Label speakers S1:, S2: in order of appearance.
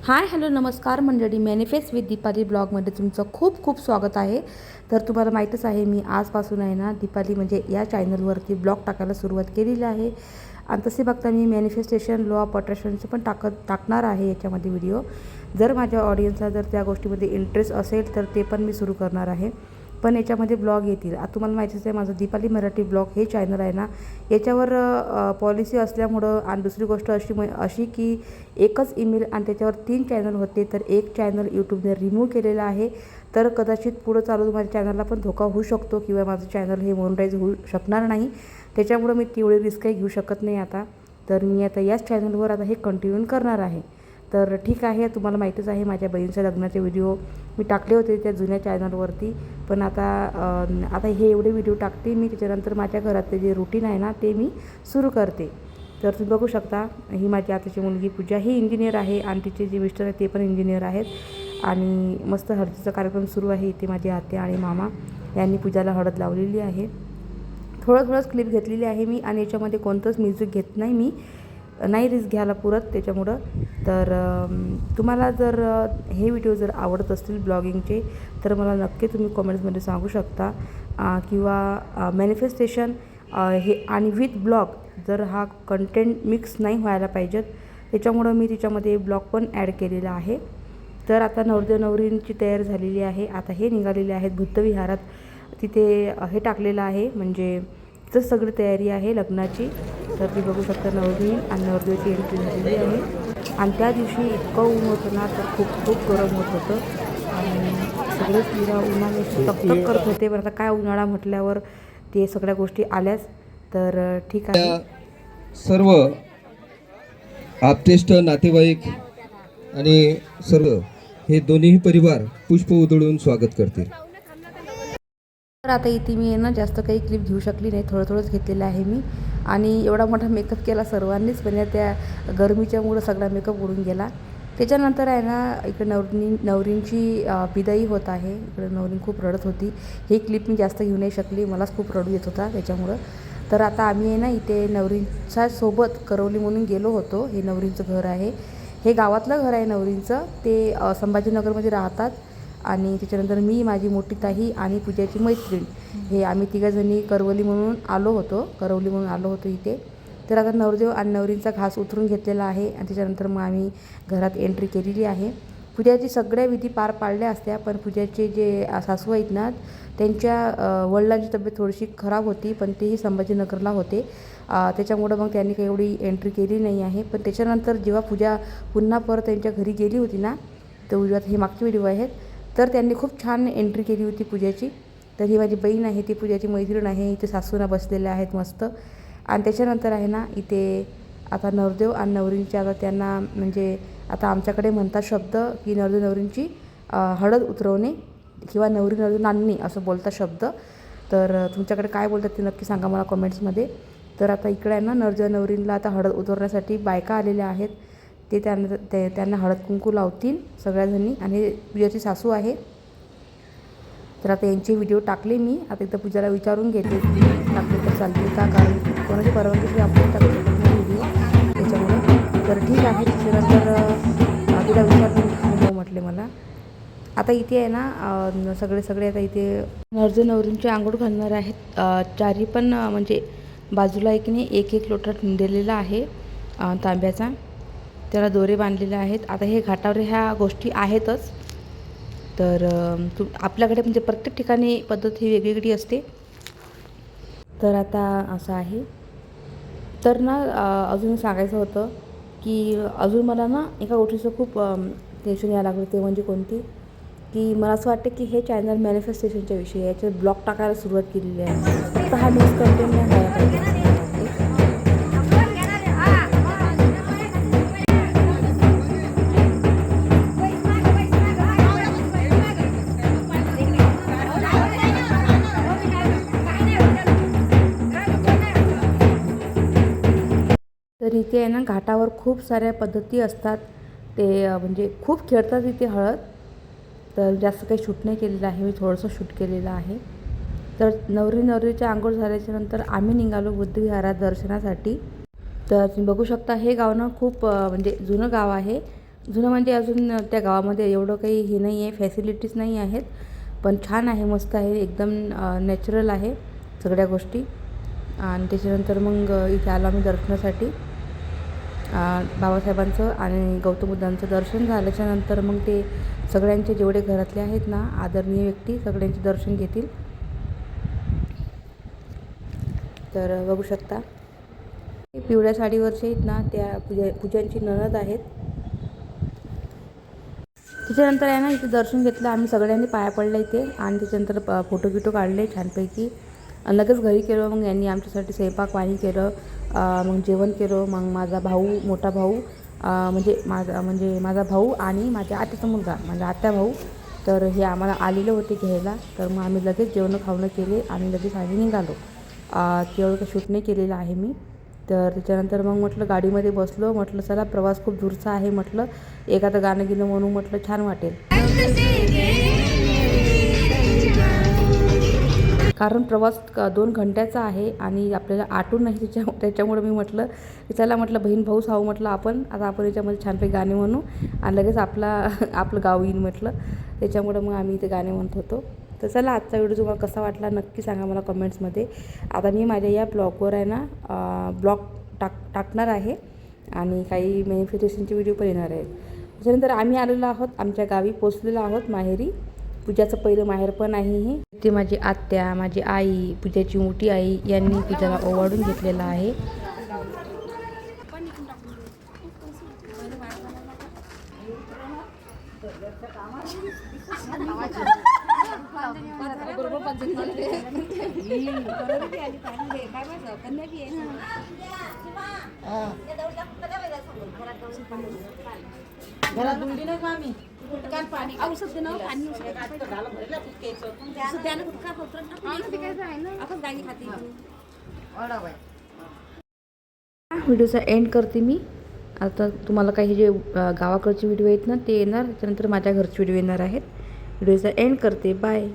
S1: Hi hello नमस्कार मंडळी, manifest with Deepali ब्लॉगमध्ये तुमचं खूप खूप स्वागत आहे. तर तुम्हाला माहीतच आहे, मी आजपासून आहे ना दीपाली म्हणजे या चॅनलवरती ब्लॉग टाकायला सुरुवात केलेली आहे. आणि तसे बघता मी मॅनिफेस्टेशन, लॉ ऑफ अट्रॅक्शनचं पण टाकणार आहे याच्यामध्ये व्हिडिओ. जर माझ्या ऑडियन्सला जर त्या गोष्टीमध्ये इंटरेस्ट असेल तर ते पण मी सुरू करणार आहे. पण याच्यामध्ये ब्लॉग येतील. आता तुम्हाला माहितीच आहे, माझं दीपाली मराठी ब्लॉग हे चॅनल आहे ना, याच्यावर पॉलिसी असल्यामुळं आणि दुसरी गोष्ट अशी की एकच ईमेल आणि त्याच्यावर 3 चॅनल होते, तर एक चॅनल यूट्यूबने रिमूव्ह केलेला आहे. तर कदाचित पुढं चालून माझ्या चॅनलला पण धोका होऊ शकतो किंवा माझं चॅनल हे मोनेटाईज होऊ शकणार नाही. त्याच्यामुळं मी तेवढी रिस्क काही घेऊ शकत नाही आता. तर मी आता याच चॅनलवर आता हे कंटिन्यू करणार आहे. तर ठीक आहे, तुम्हाला माहीतच आहे माझ्या बहिणीच्या लग्नाचे व्हिडिओ मी टाकले होते त्या जुन्या चॅनलवरती. पण आता हे एवढे व्हिडिओ टाकते मी. त्याच्यानंतर माझ्या घरातले जे रुटीन आहे ना ते मी सुरू करते. तर तुम्ही बघू शकता, ही माझी आताची मुलगी पूजा ही इंजिनियर आहे आणि तिचे जे मिस्टर आहेत ते पण इंजिनियर आहेत. आणि मस्त हळदीचा कार्यक्रम सुरू आहे. इथे माझी आत्या आणि मामा यांनी पूजाला हळद लावलेली आहे. थोडंच क्लिप घेतलेली आहे मी आणि याच्यामध्ये कोणतंच म्युझिक घेत नाही मी, नाही रिस्क घ्यायला पुरत त्याच्यामुळं. तर तुम्हाला जर हे व्हिडिओ जर आवडत असतील ब्लॉगिंगचे तर मला नक्की तुम्ही कमेंट्समध्ये सांगू शकता. किंवा मॅनिफेस्टेशन हे आणि विथ ब्लॉग जर हा कंटेंट मिक्स नाही व्हायला पाहिजेत, त्याच्यामुळं मी तिच्यामध्ये ब्लॉग पण ॲड केलेला आहे. तर आता नवरदेव नवरींची तयारी झालेली आहे. आता हे निघालेले आहेत बुद्धविहारात. तिथे हे टाकलेलं आहे, म्हणजे तर सगळी तयारी आहे लग्नाची. तर ती बघू शकता, नवरी आणि नवरदेवाची एंट्री झालेली आहे. आणि त्या दिवशी इतकं ऊन होतं ना, तर खूप गरम होत होतं आणि सगळेच स्त्रिया उन्हाने तकतक करत होते. पण आता काय, उन्हाळा म्हटल्यावर ते सगळ्या गोष्टी आल्याच. तर ठीक आहे,
S2: सर्व आप्तेष्ट नातेवाईक आणि सर्व हे दोन्ही परिवार पुष्प उधळून स्वागत करतील.
S1: तर आता इथे मी ना जास्त काही क्लिप घेऊ शकली नाही, थोडंच घेतलेलं आहे मी. आणि एवढा मोठा मेकअप केला सर्वांनीच, पण त्या गरमीच्यामुळं सगळा मेकअप उडून गेला. त्याच्यानंतर आहे ना, इकडे नवरींची बिदाई होत आहे. इकडे नवरी खूप रडत होती. ही क्लिप मी जास्त घेऊ नाही शकली, मलाच खूप रडू येत होता त्याच्यामुळं. तर आता आम्ही आहे ना इथे नवरींच्या सोबत करवली म्हणून गेलो होतो. हे नवरींचं घर आहे, हे गावातलं घर आहे नवरींचं. ते संभाजीनगरमध्ये राहतात. आणि त्याच्यानंतर मी, माझी मोठी ताई आणि पूजाची मैत्रीण, हे आम्ही तिघंजणी करवली म्हणून आलो होतो इथे. तर आता नवरदेव आणि नवरींचा घास उतरून घेतलेला आहे आणि त्याच्यानंतर मग आम्ही घरात एंट्री केलेली आहे. पूजाची सगळ्या विधी पार पाडल्या असत्या, पण पूजाचे जे सासू आहेत ना, त्यांच्या वडिलांची तब्येत थोडीशी खराब होती, पण तेही संभाजीनगरला होते. त्याच्यामुळं मग त्यांनी काही एवढी एंट्री केली नाही आहे. पण त्याच्यानंतर जेव्हा पूजा पुन्हा परत त्यांच्या घरी गेली होती ना, तर उद्यात हे मागचे व्हिडिओ आहेत, तर त्यांनी खूप छान एंट्री केली होती पूजाची. तर ही माझी बहीण आहे, ती पूजाची मैत्रीण आहे. इथे सासूना बसलेल्या आहेत मस्त. आणि त्याच्यानंतर आहे ना इथे आता नवरदेव आणि नवरींची, आता त्यांना म्हणजे आता आमच्याकडे म्हणतात शब्द की नवरदेव नवरींची हळद उतरवणे किंवा नवरी नांदणे असं बोलतात शब्द. तर तुमच्याकडे काय बोलतात ते नक्की सांगा मला कमेंट्समध्ये. तर आता इकडे आहे ना, नवरदेव नवरींला आता हळद उतरवण्यासाठी बायका आलेल्या आहेत. ते त्यांना हळद कुंकू लावतील सगळ्याजणी. आणि पूजाची सासू आहे. तर आता यांचे व्हिडिओ टाकले मी. आता इथं पूजाला विचारून घेते की टाकले तर चालतील का, कारण कोणाची परवानगी आपण टाकू शकत नाही व्हिडिओ त्याच्यामुळे. तर ठीक आहे. त्याच्यानंतर तिला विचारून हो म्हटले मला. आता इथे आहे ना सगळे आता इथे नवरदेव नवरींची आंघोळ घालणार आहेत. चारी पण म्हणजे बाजूला एक लोटा दिलेला आहे तांब्याचा. त्याला दोरे बांधलेले आहेत. आता हे घाटावर ह्या गोष्टी आहेतच. तर आपल्याकडे म्हणजे प्रत्येक ठिकाणी पद्धत ही वेगवेगळी असते. तर आता असं आहे. तर ना अजून सांगायचं होतं की अजून मला ना एका गोष्टीचं खूप टेन्शन यायला लागलं. ते म्हणजे कोणती, की मला असं वाटतं की हे चॅनल मॅनिफेस्टेशनच्या विषयी याच्यात ब्लॉग टाकायला सुरुवात केलेली आहे. फक्त हा मिक्स कंटेंट नाही व्हायला पाहिजे. तर इथे आहे ना घाटावर खूप साऱ्या पद्धती असतात. ते म्हणजे खूप खेळतात इथे हळद. तर जास्त काही शूट नाही केलेलं आहे मी, थोडंसं शूट केलेलं आहे. तर नवरीच्या आंघोळ झाल्याच्यानंतर आम्ही निघालो बुद्धविहारात दर्शनासाठी. तर तुम्ही बघू शकता, हे गाव ना खूप म्हणजे जुनं गाव आहे. जुनं म्हणजे अजून त्या गावामध्ये एवढं काही हे नाही आहे, फॅसिलिटीज नाही आहेत, पण छान आहे, मस्त आहे, एकदम नॅचरल आहे सगळ्या गोष्टी. आणि त्याच्यानंतर मग इथे आलो आम्ही दर्शनासाठी. बाबासाहेबांचं आणि गौतम बुद्धांचं दर्शन झाल्याच्यानंतर मग ते सगळ्यांचे जेवढे घरातले आहेत ना आदरणीय व्यक्ती सगळ्यांचे दर्शन घेतील. तर बघू शकता पिवळ्या साडीवरचे आहेत ना त्या पूजांची नणद आहेत. त्याच्यानंतर आहे ना इथे दर्शन घेतलं आम्ही सगळ्यांनी, पाया पडलं इथे. आणि त्याच्यानंतर फोटो बिटो काढले छानपैकी. लगेच घरी केलं. मग यांनी आमच्यासाठी स्वयंपाक पाणी केलं, मग जेवण केलं. मग माझा भाऊ, मोठा भाऊ, म्हणजे माझा भाऊ आणि माझ्या आत्याचा मुलगा, माझा आत्या भाऊ, तर हे आम्हाला आलेले होते घ्यायला. तर मग आम्ही लगेच जेवण खावणं केले आणि लगेच आम्ही निघालो. तेवढं काही शूट नाही केलेलं आहे मी. तर त्याच्यानंतर मग म्हटलं गाडीमध्ये बसलो, म्हटलं चला प्रवास खूप दूरचा आहे, म्हटलं एखादं गाणं गिणं म्हणून म्हटलं छान वाटेल. कारण प्रवास 2 घंट्याचा आहे आणि आपल्याला आटून नाही त्याच्यामुळे मी म्हटलं चला, म्हटलं बहीण भाऊच आहो, म्हटलं आपण याच्यामध्ये छानपैकी गाणे म्हणू आणि लगेच आपलं गाव येईन म्हटलं. त्याच्यामुळं मग आम्ही इथे गाणे म्हणत होतो. तर चला, आजचा व्हिडिओ तुम्हाला कसा वाटला नक्की सांगा मला कमेंट्समध्ये. आता मी माझ्या या ब्लॉगवर आहे ना ब्लॉग टाकणार आहे आणि काही मॅनिफेस्टेशनचे व्हिडिओ पण येणार आहेत. त्याच्यानंतर आम्ही आलेलो आहोत, आमच्या गावी पोचलेलो आहोत माहेरी. पूजाचं पहिलं माहेर पण आहे हे. ते माझी आत्या, माझी आई, पूजाची मोठी आई यांनी पूजाला ओवाळून घेतलेला आहे.
S3: घरात बुलडी नाही मामी पाणी औषध देणं पाणी
S1: व्हिडिओचा एंड करते मी. आता तुम्हाला काही जे गावाकडचे व्हिडिओ आहेत ना ते येणार, त्याच्यानंतर माझ्या घरचे व्हिडिओ येणार आहेत. व्हिडिओचा एंड करते. बाय.